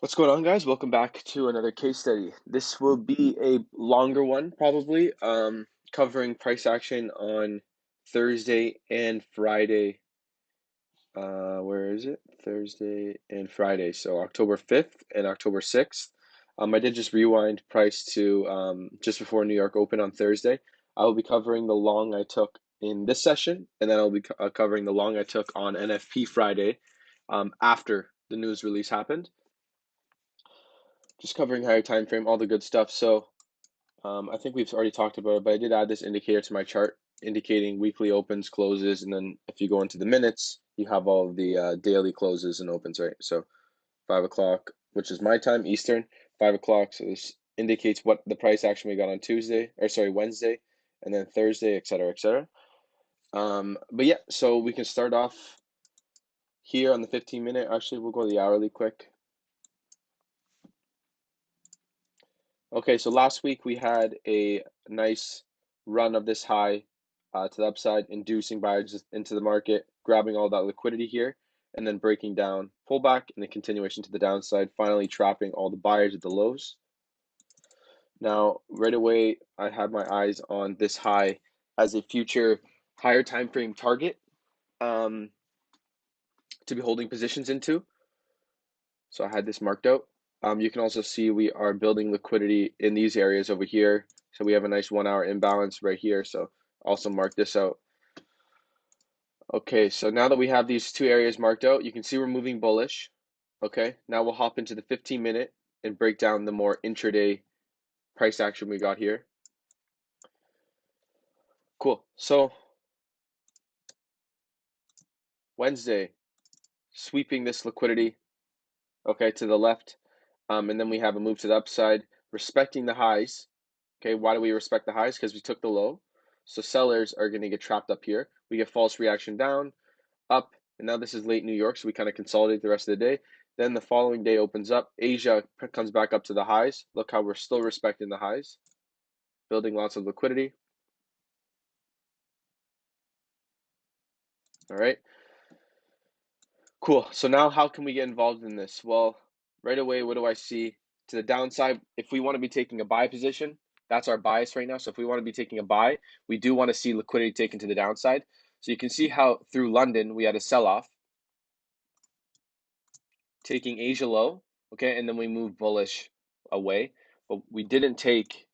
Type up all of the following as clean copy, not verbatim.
What's going on, guys? Welcome back to another case study. This will be a longer one, probably, covering price action on Thursday and Friday. Where is it? Thursday and Friday. So October 5th and October 6th. I did just rewind price to just before New York Open on Thursday. I will be covering the long I took in this session, and then I'll be covering the long I took on NFP Friday after the news release happened. Just covering higher time frame, all the good stuff. So I think we've already talked about it, but I did add this indicator to my chart indicating weekly opens, closes, and then if you go into the minutes, you have all of the daily closes and opens, right? So 5 o'clock, which is my time, Eastern, 5 o'clock. So this indicates what the price action we got on Wednesday, and then Thursday, et cetera, et cetera. But yeah, so we can start off here on the 15-minute. Actually, we'll go to the hourly quick. Okay, so last week we had a nice run of this high to the upside, inducing buyers into the market, grabbing all that liquidity here, and then breaking down, pullback, and then continuation to the downside, finally trapping all the buyers at the lows. Now, right away, I had my eyes on this high as a future higher time frame target to be holding positions into. So I had this marked out. You can also see we are building liquidity in these areas over here. So we have a nice 1 hour imbalance right here. So also mark this out. Okay, so now that we have these two areas marked out, you can see we're moving bullish. Okay, now we'll hop into the 15-minute and break down the more intraday price action we got here. Cool. So Wednesday, sweeping this liquidity, okay, to the left. And then we have a move to the upside, respecting the highs. Okay, why do we respect the highs? Because we took the low. So sellers are going to get trapped up here. We get false reaction down, up, and now this is late New York, so we kind of consolidate the rest of the day. Then the following day opens up. Asia comes back up to the highs. Look how we're still respecting the highs, building lots of liquidity. All right. Cool. So now how can we get involved in this? Well, right away, what do I see? To the downside, if we want to be taking a buy position, that's our bias right now. So if we want to be taking a buy, we do want to see liquidity taken to the downside. So you can see how through London, we had a sell-off, taking Asia low, okay, and then we move bullish away. But we didn't take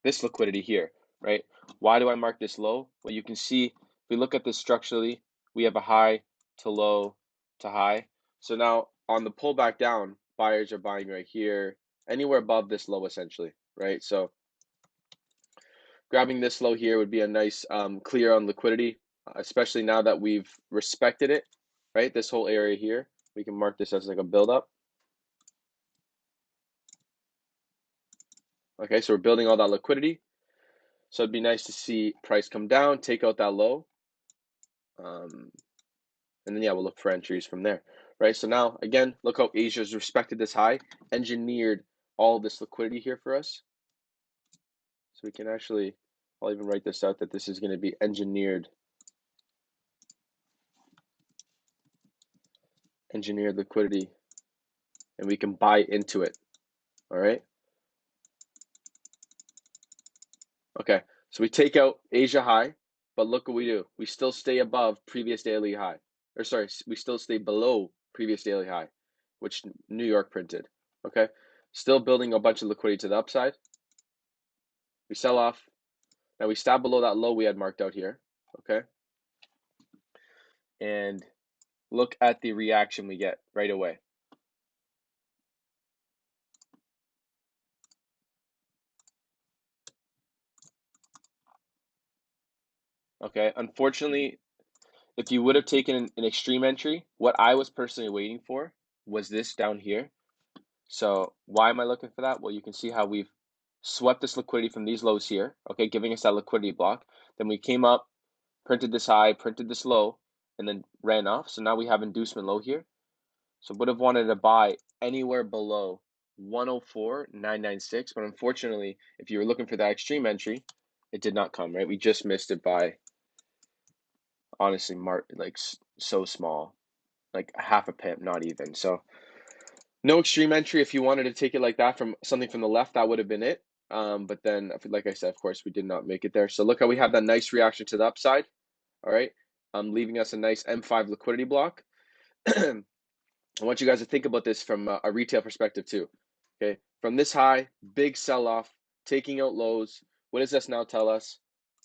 this liquidity here, right? Why do I mark this low? Well, you can see, if we look at this structurally, we have a high to low to high. So now on the pullback down, buyers are buying right here, anywhere above this low essentially, right? So grabbing this low here would be a nice clear on liquidity, especially now that we've respected it, right? This whole area here, we can mark this as like a buildup. Okay, so we're building all that liquidity. So it'd be nice to see price come down, take out that low. And then, yeah, we'll look for entries from there, right? So now, again, look how Asia's respected this high, engineered all this liquidity here for us. So we can actually, I'll even write this out that this is going to be engineered liquidity, and we can buy into it, all right? Okay, so we take out Asia high, but look what we do. We still stay above previous daily high. Or sorry, we still stay below previous daily high, which New York printed, okay? Still building a bunch of liquidity to the upside. We sell off. Now we stop below that low we had marked out here, okay? And look at the reaction we get right away. Okay, unfortunately, if you would have taken an extreme entry, what I was personally waiting for was this down here. So why am I looking for that? Well, you can see how we've swept this liquidity from these lows here, okay, giving us that liquidity block. Then we came up, printed this high, printed this low, and then ran off. So now we have inducement low here. So would have wanted to buy anywhere below 104,996, but unfortunately, if you were looking for that extreme entry, it did not come, right? We just missed it by, honestly, so small. like half a pip, not even. So no extreme entry. If you wanted to take it like that from something from the left, that would have been it. But then, like I said, of course, we did not make it there. So look how we have that nice reaction to the upside. All right, leaving us a nice M5 liquidity block. I want you guys to think about this from a retail perspective too. Okay, from this high, big sell-off, taking out lows. What does this now tell us?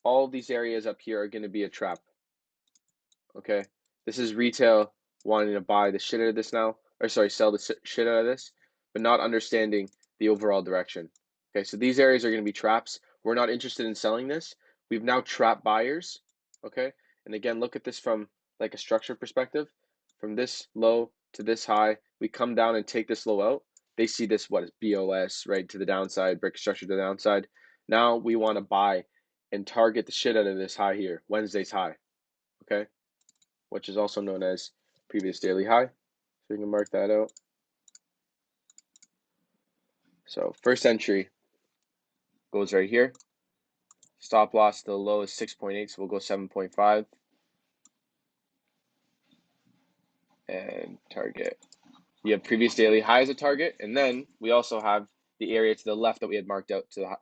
All these areas up here are going to be a trap. Okay, this is retail wanting to buy the shit out of this now, or sorry, sell the shit out of this, but not understanding the overall direction. Okay, so these areas are going to be traps. We're not interested in selling this. We've now trapped buyers. Okay, and again, look at this from like a structure perspective. From this low to this high, we come down and take this low out. They see this, what is BOS, right, to the downside, break structure to the downside. Now we want to buy and target the shit out of this high here, Wednesday's high. Okay, which is also known as previous daily high. So we can mark that out. So first entry goes right here. Stop loss to the low is 6.8, so we'll go 7.5. And target. You have previous daily high as a target, and then we also have the area to the left that we had marked out to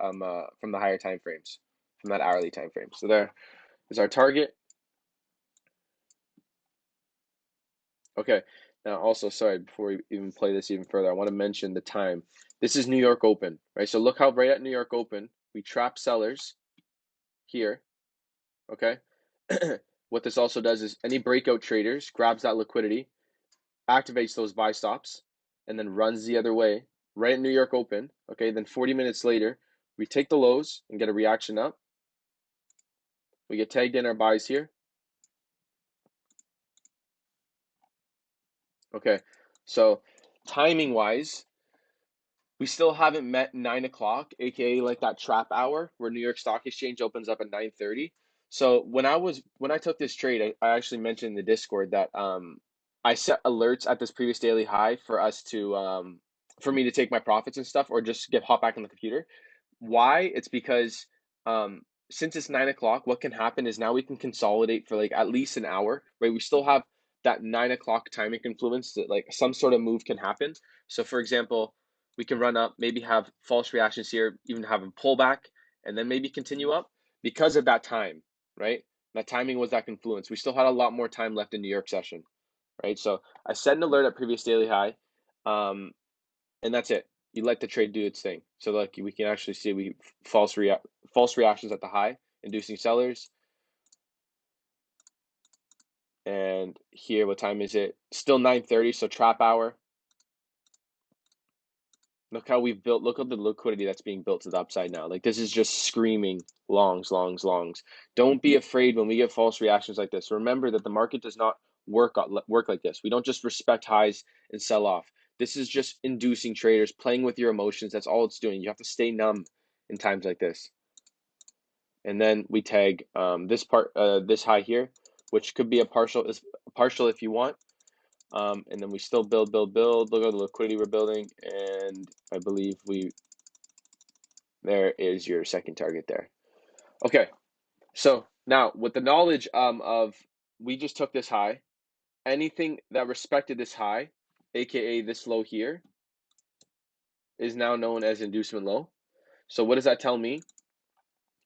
from the higher time frames, from that hourly time frame. So there is our target. Okay, now also, sorry, before we even play this even further, I want to mention the time. This is New York Open, right? So look how right at New York Open, we trap sellers here, okay? What this also does is any breakout traders grabs that liquidity, activates those buy stops, and then runs the other way, right at New York Open, okay? Then 40 minutes later, we take the lows and get a reaction up. We get tagged in our buys here. Okay, so timing-wise, we still haven't met 9 o'clock, aka like that trap hour where New York Stock Exchange opens up at 9:30. So when I took this trade, I actually mentioned in the Discord that I set alerts at this previous daily high for us to for me to take my profits and stuff, or just hop back on the computer. Why? It's because since it's 9 o'clock, what can happen is now we can consolidate for like at least an hour, right? We still have that 9 o'clock timing influence that like some sort of move can happen. So for example, we can run up, maybe have false reactions here, even have a pullback, and then maybe continue up because of that time, right? That timing was that confluence. We still had a lot more time left in New York session, right? So I set an alert at previous daily high, and that's it. You let the trade do its thing. So like we can actually see we false reactions at the high, inducing sellers. And here, what time is it? Still 9:30, so trap hour. Look how we've built, look at the liquidity that's being built to the upside now. Like this is just screaming longs, longs, longs. Don't be afraid when we get false reactions like this. Remember that the market does not work like this. We don't just respect highs and sell off. This is just inducing traders, playing with your emotions. That's all it's doing. You have to stay numb in times like this. And then we tag this high here, which could be a partial if you want. And then we still build. Look at the liquidity we're building, and I believe there is your second target there. Okay, so now with the knowledge of we just took this high, anything that respected this high, aka this low here, is now known as inducement low. So what does that tell me?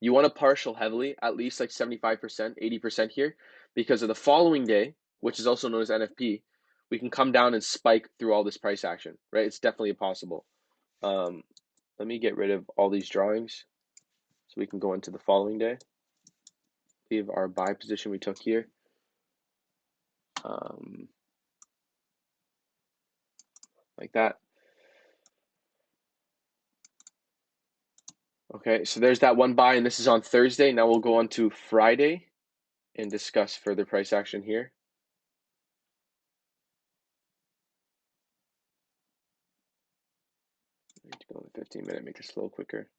You want to partial heavily, at least like 75%, 80% here, because of the following day, which is also known as NFP, we can come down and spike through all this price action, right? It's definitely possible. Let me get rid of all these drawings so we can go into the following day. Leave our buy position we took here. Like that. Okay, so there's that one buy, and this is on Thursday. Now we'll go on to Friday and discuss further price action here. I need to go in the 15-minute, make this a little quicker.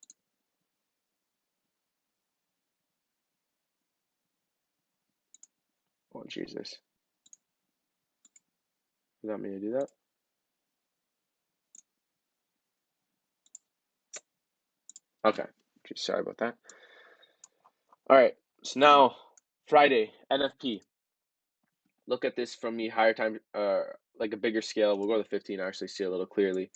Oh, Jesus. Does that mean to do that? Okay, sorry about that. All right, so now Friday, NFP. look at this from the higher time, like a bigger scale. We'll go to 15, actually see a little clearly.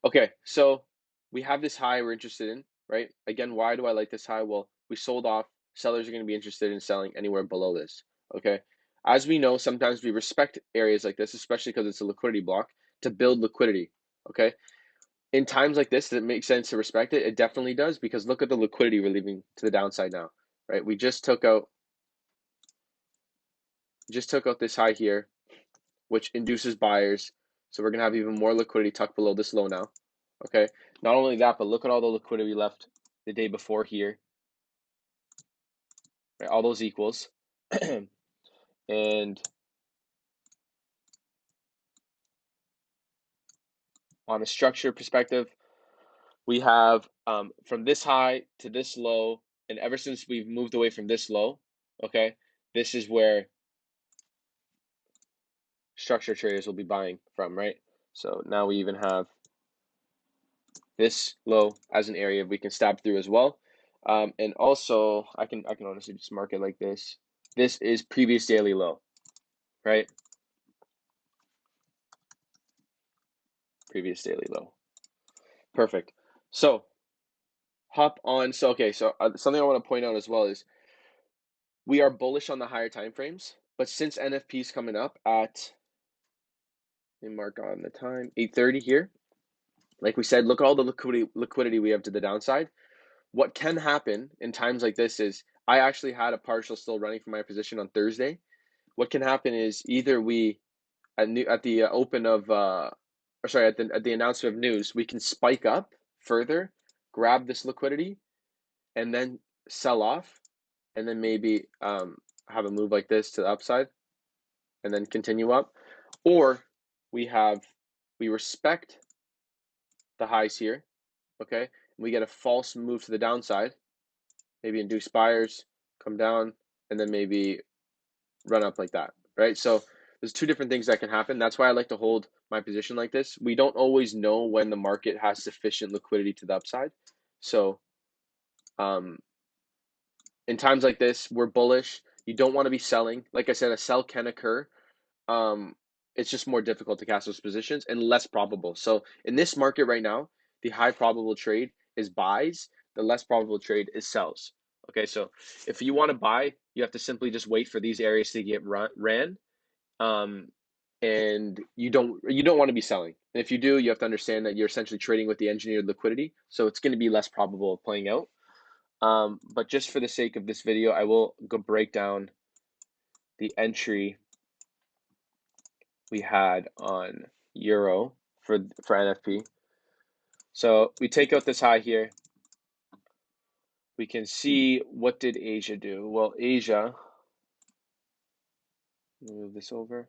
Okay, so we have this high we're interested in, right? Again, why do I like this high? Well, we sold off. Sellers are going to be interested in selling anywhere below this, okay? As we know, sometimes we respect areas like this, especially because it's a liquidity block, to build liquidity, okay? In times like this, does it make sense to respect it? It definitely does, because look at the liquidity we're leaving to the downside now, right? We just took out this high here, which induces buyers. So we're going to have even more liquidity tucked below this low now. Okay. Not only that, but look at all the liquidity left the day before here. Right? All those equals. And on a structure perspective, we have from this high to this low, and ever since we've moved away from this low, okay, this is where structure traders will be buying from, right? So now we even have this low as an area we can stab through as well. And also I can honestly just mark it like this. This is previous daily low, right? Previous daily low. Perfect. So hop on. So okay, so something I want to point out as well is we are bullish on the higher time frames, but since NFP is coming up at, let me mark on the time, 8:30 here. Like we said, look at all the liquidity we have to the downside. What can happen in times like this is I actually had a partial still running for my position on Thursday. What can happen is either we at the open of or sorry, at the announcement of news, we can spike up further, grab this liquidity, and then sell off, and then maybe have a move like this to the upside, and then continue up, or we respect the highs here, okay, we get a false move to the downside, maybe induce buyers, come down, and then maybe run up like that, right? So there's two different things that can happen. That's why I like to hold my position like this. We don't always know when the market has sufficient liquidity to the upside. So in times like this, we're bullish. You don't want to be selling. Like I said, a sell can occur. It's just more difficult to cast those positions and less probable. So in this market right now, the high probable trade is buys. The less probable trade is sells. Okay, so if you want to buy, you have to simply just wait for these areas to get ran, and you don't want to be selling. And if you do, you have to understand that you're essentially trading with the engineered liquidity, so it's going to be less probable of playing out. But just for the sake of this video, I will go break down the entry we had on Euro for NFP. So we take out this high here. We can see, what did Asia do? Well, Asia, move this over.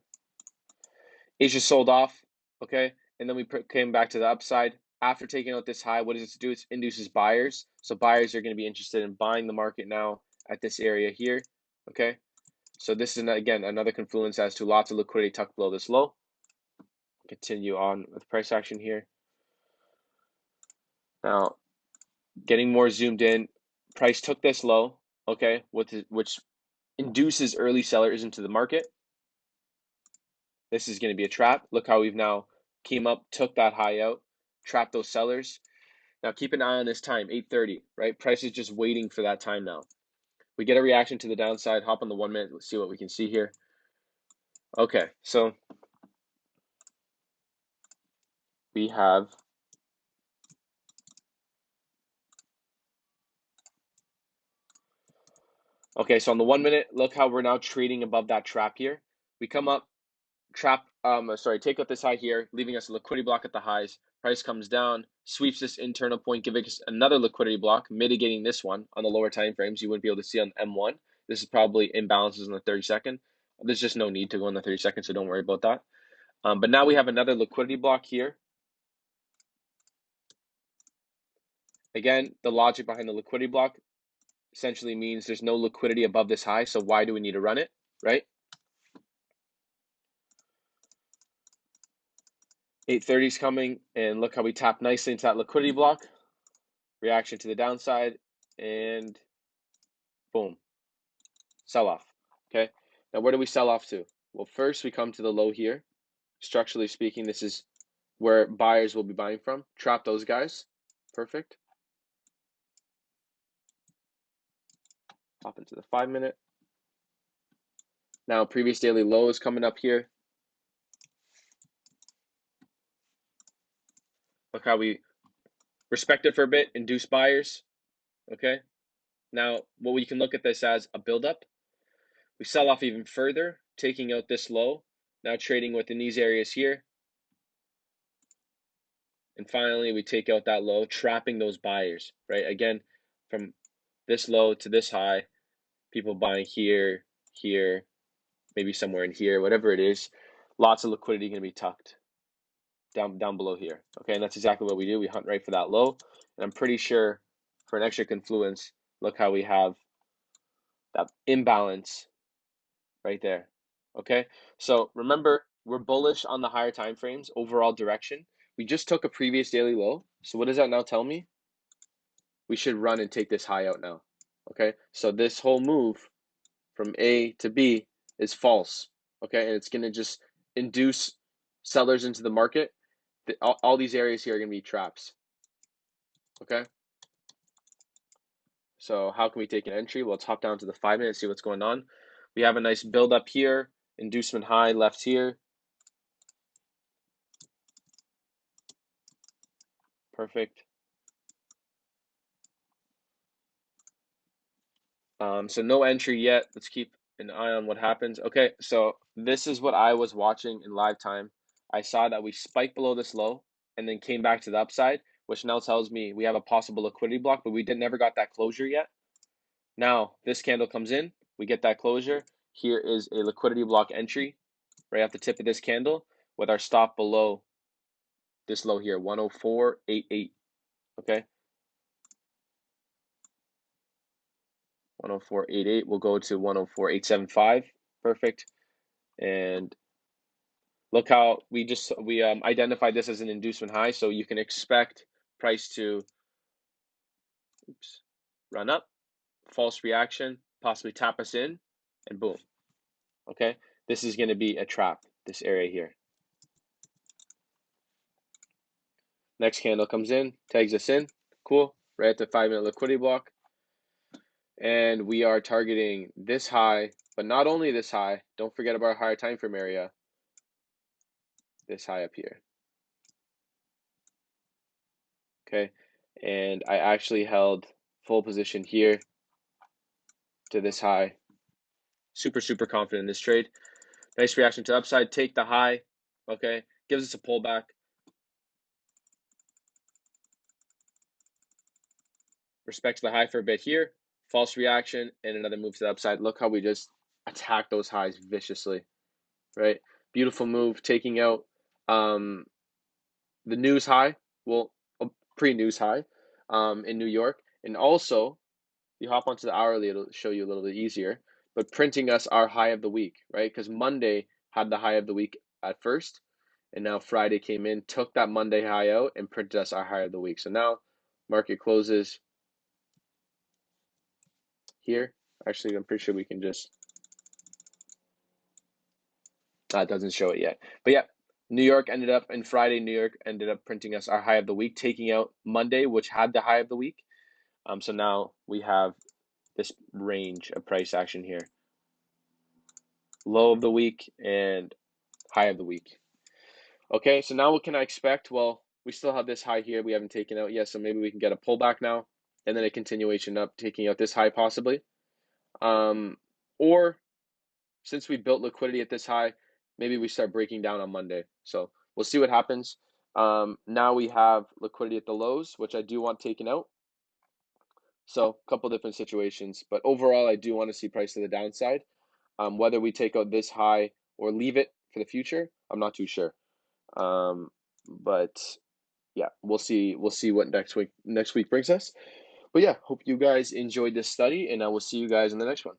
Asia sold off, okay? And then we came back to the upside. After taking out this high, what does it do? It induces buyers. So buyers are going to be interested in buying the market now at this area here, okay? So this is, again, another confluence as to lots of liquidity tucked below this low. Continue on with price action here. Now, getting more zoomed in, price took this low, okay, which induces early sellers into the market. This is going to be a trap. Look how we've now came up, took that high out, trapped those sellers. Now keep an eye on this time, 8:30, right? Price is just waiting for that time now. We get a reaction to the downside, hop on the 1 minute, let's see what we can see here. Okay, so we have okay, so on the 1 minute, look how we're now trading above that trap here. We come up, take out this high here, leaving us a liquidity block at the highs. Price comes down, sweeps this internal point, giving us another liquidity block, mitigating this one on the lower time frames. You wouldn't be able to see on M1. This is probably imbalances on the 30-second. There's just no need to go on the 30-second, so don't worry about that. But now we have another liquidity block here. Again, the logic behind the liquidity block essentially means there's no liquidity above this high, so why do we need to run it, right? 8:30 is coming, and look how we tap nicely into that liquidity block. Reaction to the downside, and boom, sell off. Okay, now where do we sell off to? Well, first we come to the low here. Structurally speaking, this is where buyers will be buying from. Trap those guys. Perfect. Hop into the 5-minute. Now, previous daily low is coming up here. Look how we respect it for a bit, induce buyers. Okay. Now, what we can look at this as a buildup. We sell off even further, taking out this low. Now trading within these areas here. And finally, we take out that low, trapping those buyers, right? Again, from this low to this high, people buying here, here, maybe somewhere in here, whatever it is. Lots of liquidity going to be tucked down below here. Okay, and that's exactly what we do. We hunt right for that low. And I'm pretty sure for an extra confluence, look how we have that imbalance right there. Okay, so remember, we're bullish on the higher time frames, overall direction. We just took a previous daily low. So what does that now tell me? We should run and take this high out now. Okay, so this whole move from A to B is false. Okay, and it's going to just induce sellers into the market. All these areas here are going to be traps. Okay, so how can we take an entry? Well, let's hop down to the 5-minute and see what's going on. We have a nice build up here, inducement high left here. Perfect. So no entry yet. Let's keep an eye on what happens. Okay, so this is what I was watching in live time. I saw that we spiked below this low and then came back to the upside, which now tells me we have a possible liquidity block, but we never got that closure yet. Now this candle comes in, we get that closure. Here is a liquidity block entry right at the tip of this candle with our stop below this low here, 104.88. Okay, 104.88 will go to 104.875. Perfect. And look how we identified this as an inducement high, so you can expect price to run up, false reaction, possibly tap us in, and boom. Okay, this is going to be a trap, this area here. Next candle comes in, tags us in, cool, right at the 5-minute liquidity block. And we are targeting this high, but not only this high, don't forget about our higher time frame area, this high up here. Okay, and I actually held full position here to this high. Super confident in this trade. Nice reaction to the upside. Take the high. Okay, gives us a pullback. Respects the high for a bit here. False reaction and another move to the upside. Look how we just attack those highs viciously, right? Beautiful move, taking out the news high, well, a pre-news high in New York. And also, if you hop onto the hourly, it'll show you a little bit easier. But printing us our high of the week, right? Because Monday had the high of the week at first, and now Friday came in, took that Monday high out, and printed us our high of the week. So now market closes here. Actually, I'm pretty sure we can just, it doesn't show it yet. But yeah, New York ended up, and Friday, New York ended up printing us our high of the week, taking out Monday, which had the high of the week. So now we have this range of price action here. Low of the week and high of the week. Okay, so now what can I expect? Well, we still have this high here we haven't taken out yet, so maybe we can get a pullback now, and then a continuation up, taking out this high possibly. Or since we built liquidity at this high, maybe we start breaking down on Monday. So we'll see what happens. Now we have liquidity at the lows, which I do want taken out. So a couple different situations, but overall, I do want to see price to the downside. Whether we take out this high or leave it for the future, I'm not too sure. But yeah, we'll see what next week brings us. But yeah, hope you guys enjoyed this study, and I will see you guys in the next one.